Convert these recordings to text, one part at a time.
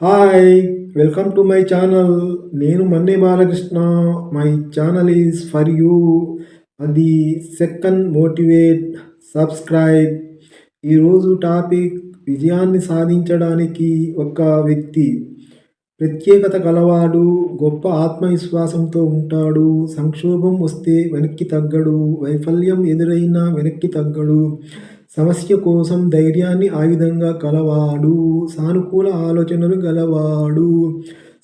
Hi! Welcome to my channel. నేను Manne Balakrishna. My channel is for you. అది second motivate, subscribe. ఈరోజు topic విజయాన్ని సాధించడానికి ఒక వ్యక్తి ప్రత్యేకత కలవాడు, గొప్ప ఆత్మవిశ్వాసంతో ఉంటాడు, సంక్షోభం వస్తే వెనక్కి తగ్గడు, వైఫల్యం ఎదురైనా వెనక్కి తగ్గడు, సమస్య కోసం ధైర్యాన్ని ఆయుధంగా కలవాడు, సానుకూల ఆలోచనలు గలవాడు,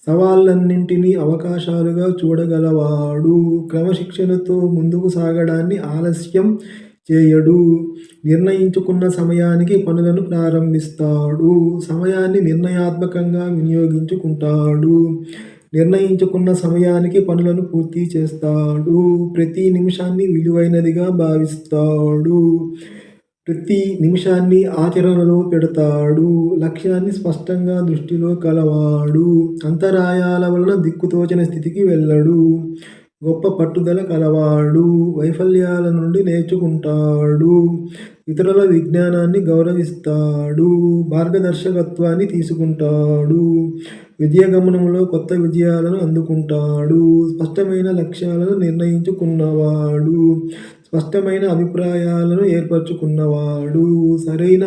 సవాళ్ళన్నింటినీ అవకాశాలుగా చూడగలవాడు, క్రమశిక్షణతో ముందుకు సాగడాన్ని ఆలస్యం చేయడు, నిర్ణయించుకున్న సమయానికి పనులను ప్రారంభిస్తాడు, సమయాన్ని నిర్ణయాత్మకంగా వినియోగించుకుంటాడు, నిర్ణయించుకున్న సమయానికి పనులను పూర్తి చేస్తాడు, ప్రతి నిమిషాన్ని విలువైనదిగా భావిస్తాడు, ప్రతి నిమిషాన్ని ఆచరణలో పెడతాడు, లక్ష్యాన్ని స్పష్టంగా దృష్టిలో కలవాడు, అంతరాయాల వలన దిక్కుతోచని స్థితికి వెళ్ళడు, గొప్ప పట్టుదల కలవాడు, వైఫల్యాల నుండి నేర్చుకుంటాడు, ఇతరుల విజ్ఞానాన్ని గౌరవిస్తాడు, మార్గదర్శకత్వాన్ని తీసుకుంటాడు, విజయగమనంలో కొత్త విజయాలను అందుకుంటాడు, స్పష్టమైన లక్ష్యాలను నిర్ణయించుకున్నవాడు, స్పష్టమైన అభిప్రాయాలను ఏర్పరచుకున్నవాడు, సరైన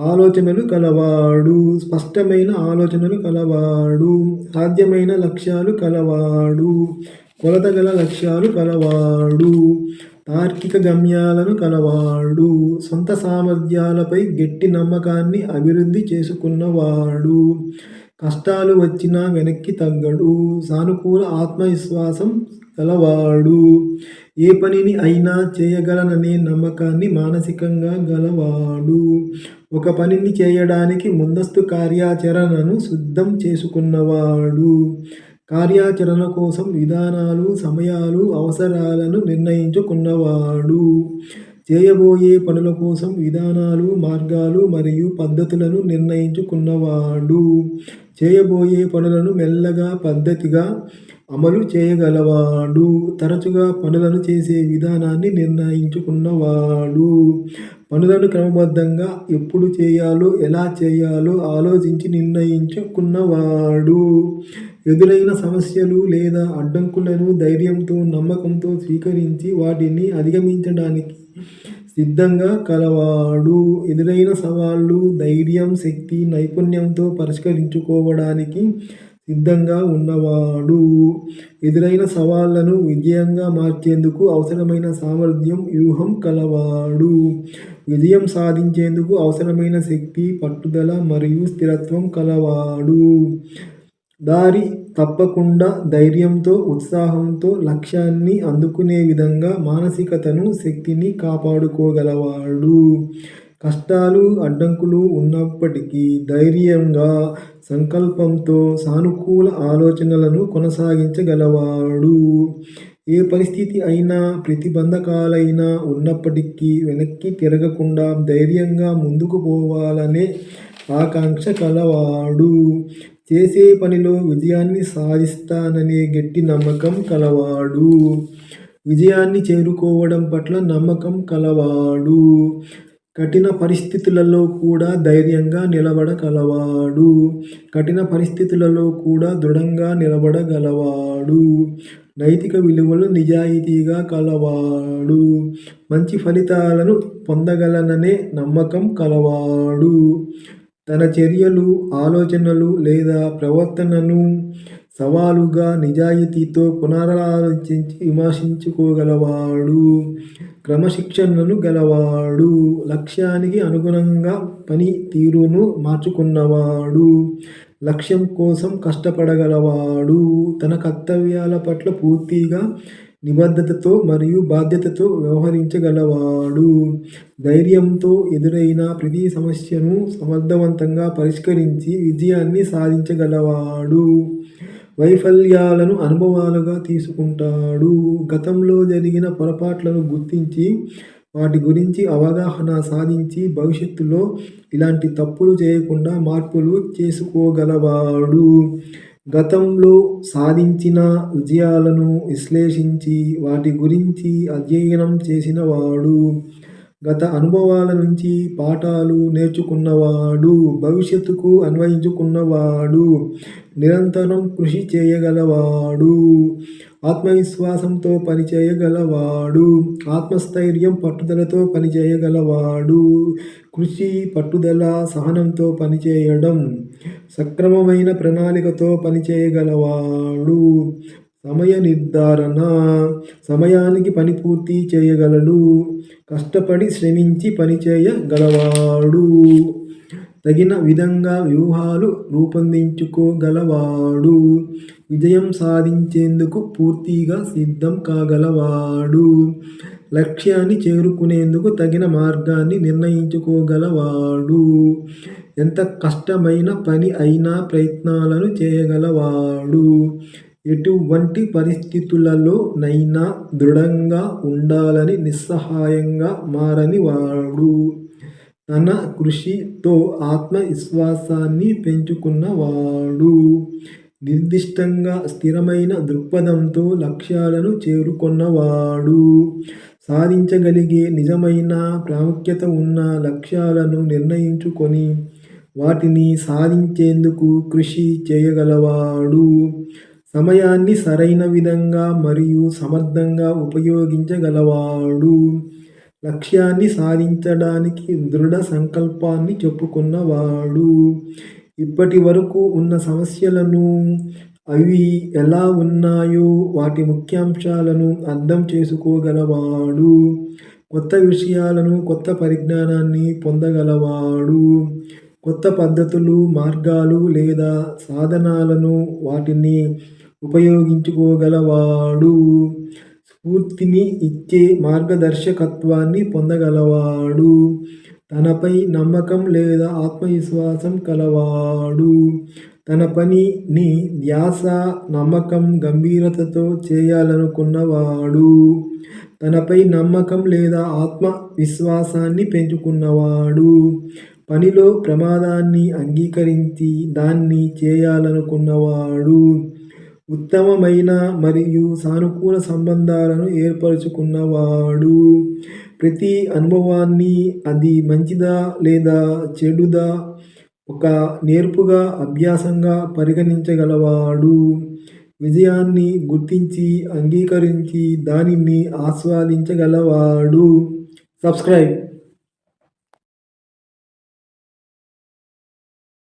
ఆలోచనలు కలవాడు, స్పష్టమైన ఆలోచనలు కలవాడు, సాధ్యమైన లక్ష్యాలు కలవాడు, కొలతగల లక్ష్యాలు కలవాడు, తార్కిక గమ్యాలను కలవాడు, సొంత సామర్థ్యాలపై గట్టి నమ్మకాన్ని అభివృద్ధి చేసుకున్నవాడు, కష్టాలు వచ్చినా వెనక్కి తగ్గడు, సానుకూల ఆత్మవిశ్వాసం గలవాడు, ఏ పనిని అయినా చేయగలననే నమ్మకాన్ని మానసికంగా గలవాడు, ఒక పనిని చేయడానికి ముందస్తు కార్యాచరణను సిద్ధం చేసుకున్నవాడు, కార్యాచరణ కోసం విధానాలు, సమయాలు, అవసరాలను నిర్ణయించుకున్నవాడు, చేయబోయే పనుల కోసం విధానాలు, మార్గాలు మరియు పద్ధతులను నిర్ణయించుకున్నవాడు, చేయబోయే పనులను మెల్లగా, పద్ధతిగా అమలు చేయగలవాడు, తరచుగా పనులను చేసే విధానాన్ని నిర్ణయించుకున్నవాడు, పనులను క్రమబద్ధంగా ఎప్పుడు చేయాలో, ఎలా చేయాలో ఆలోచించి నిర్ణయించుకున్నవాడు, ఎదురైన సమస్యలు లేదా అడ్డంకులను ధైర్యంతో, నమ్మకంతో స్వీకరించి వాటిని అధిగమించడానికి సిద్ధంగా కలవాడు, ఎదురైన సవాళ్లు ధైర్యం, శక్తి, నైపుణ్యంతో పరిష్కరించుకోవడానికి సిద్ధంగా ఉన్నవాడు, ఎదురైన సవాళ్లను విజయంగా మార్చేందుకు అవసరమైన సామర్థ్యం, వ్యూహం కలవాడు, విజయం సాధించేందుకు అవసరమైన శక్తి, పట్టుదల మరియు స్థిరత్వం కలవాడు, దారి తప్పకుండా ధైర్యంతో, ఉత్సాహంతో లక్ష్యాన్ని అందుకునే విధంగా మానసికతను, శక్తిని కాపాడుకోగలవాడు, కష్టాలు, అడ్డంకులు ఉన్నప్పటికీ ధైర్యంగా, సంకల్పంతో సానుకూల ఆలోచనలను కొనసాగించగలవాడు, ఏ పరిస్థితి అయినా, ప్రతిబంధకాలైనా ఉన్నప్పటికీ వెనక్కి తిరగకుండా ధైర్యంగా ముందుకు పోవాలనే ఆకాంక్ష కలవాడు, చేసే పనిలో విజయాన్ని సాధిస్తాననే గట్టి నమ్మకం కలవాడు, విజయాన్ని చేరుకోవడం పట్ల నమ్మకం కలవాడు, కఠిన పరిస్థితులలో కూడా ధైర్యంగా నిలబడగలవాడు, కఠిన పరిస్థితులలో కూడా దృఢంగా నిలబడగలవాడు, నైతిక విలువలు నిజాయితీగా కలవాడు, మంచి ఫలితాలను పొందగలననే నమ్మకం కలవాడు, తన చర్యలు, ఆలోచనలు లేదా ప్రవర్తనను సవాలుగా నిజాయితీతో పునరాలోచించి విమర్శించుకోగలవాడు, క్రమశిక్షణను గలవాడు, లక్ష్యానికి అనుగుణంగా పని తీరును మార్చుకున్నవాడు, లక్ష్యం కోసం కష్టపడగలవాడు, తన కర్తవ్యాల పట్ల పూర్తిగా నిబద్ధతతో మరియు బాధ్యతతో వ్యవహరించగలవాడు, ధైర్యంతో ఎదురైన ప్రతి సమస్యను సమర్థవంతంగా పరిష్కరించి విజయాన్ని సాధించగలవాడు, వైఫల్యాలను అనుభవాలుగా తీసుకుంటాడు, గతంలో జరిగిన పొరపాట్లను గుర్తించి వాటి గురించి అవగాహన సాధించి భవిష్యత్తులో ఇలాంటి తప్పులు చేయకుండా మార్పులు చేసుకోగలవాడు, గతంలో సాధించిన విజయాలను విశ్లేషించి వాటి గురించి అధ్యయనం చేసినవాడు, గత అనుభవాల నుంచి పాఠాలు నేర్చుకున్నవాడు, భవిష్యత్తుకు అన్వయించుకున్నవాడు, నిరంతరం కృషి చేయగలవాడు, ఆత్మవిశ్వాసంతో పనిచేయగలవాడు, ఆత్మస్థైర్యం పట్టుదలతో పనిచేయగలవాడు, కృషి పట్టుదల సహనంతో పనిచేయడం, సక్రమమైన ప్రణాళికతో పనిచేయగలవాడు, సమయ నిర్ధారణ, సమయానికి పని పూర్తి చేయగలడు, కష్టపడి శ్రమించి పనిచేయగలవాడు, తగిన విధంగా వ్యూహాలు రూపొందించుకోగలవాడు, విజయం సాధించేందుకు పూర్తిగా సిద్ధం కాగలవాడు, లక్ష్యాన్ని చేరుకునేందుకు తగిన మార్గాన్ని నిర్ణయించుకోగలవాడు, ఎంత కష్టమైన పని అయినా ప్రయత్నాలను చేయగలవాడు, ఎటువంటి పరిస్థితులలోనైనా దృఢంగా ఉండాలని నిస్సహాయంగా మారనివాడు, తన కృషితో ఆత్మవిశ్వాసాన్ని పెంచుకున్నవాడు, నిర్దిష్టంగా స్థిరమైన దృక్పథంతో లక్ష్యాలను చేరుకున్నవాడు, సాధించగలిగే నిజమైన ప్రాముఖ్యత ఉన్న లక్ష్యాలను నిర్ణయించుకొని వాటిని సాధించేందుకు కృషి చేయగలవాడు, సమయాన్ని సరైన విధంగా మరియు సమర్థంగా ఉపయోగించగలవాడు, లక్ష్యాన్ని సాధించడానికి దృఢ సంకల్పాన్ని చెప్పుకున్నవాడు, ఇప్పటి వరకు ఉన్న సమస్యలను, అవి ఎలా ఉన్నాయో వాటి ముఖ్యాంశాలను అర్థం చేసుకోగలవాడు, కొత్త విషయాలను, కొత్త పరిజ్ఞానాన్ని పొందగలవాడు, కొత్త పద్ధతులు, మార్గాలు లేదా సాధనాలను వాటిని ఉపయోగించుకోగలవాడు, స్ఫూర్తిని ఇచ్చే మార్గదర్శకత్వాన్ని పొందగలవాడు, తనపై నమ్మకం లేదా ఆత్మవిశ్వాసం కలవాడు, తన పనిని ధ్యాస, నమ్మకం, గంభీరతతో చేయాలనుకున్నవాడు, తనపై నమ్మకం లేదా ఆత్మవిశ్వాసాన్ని పెంచుకున్నవాడు, పనిలో ప్రమాదాన్ని అంగీకరించి దాన్ని చేయాలనుకున్నవాడు, ఉత్తమమైన మరియు సానుకూల సంబంధాలను ఏర్పరచుకున్నవాడు, ప్రతి అనుభవాన్ని, అది మంచిదా లేదా చెడుదా, ఒక నేర్పుగా, అభ్యాసంగా పరిగణించగలవాడు, విజయాన్ని గుర్తించి అంగీకరించి దానిని ఆస్వాదించగలవాడు. సబ్స్క్రైబ్.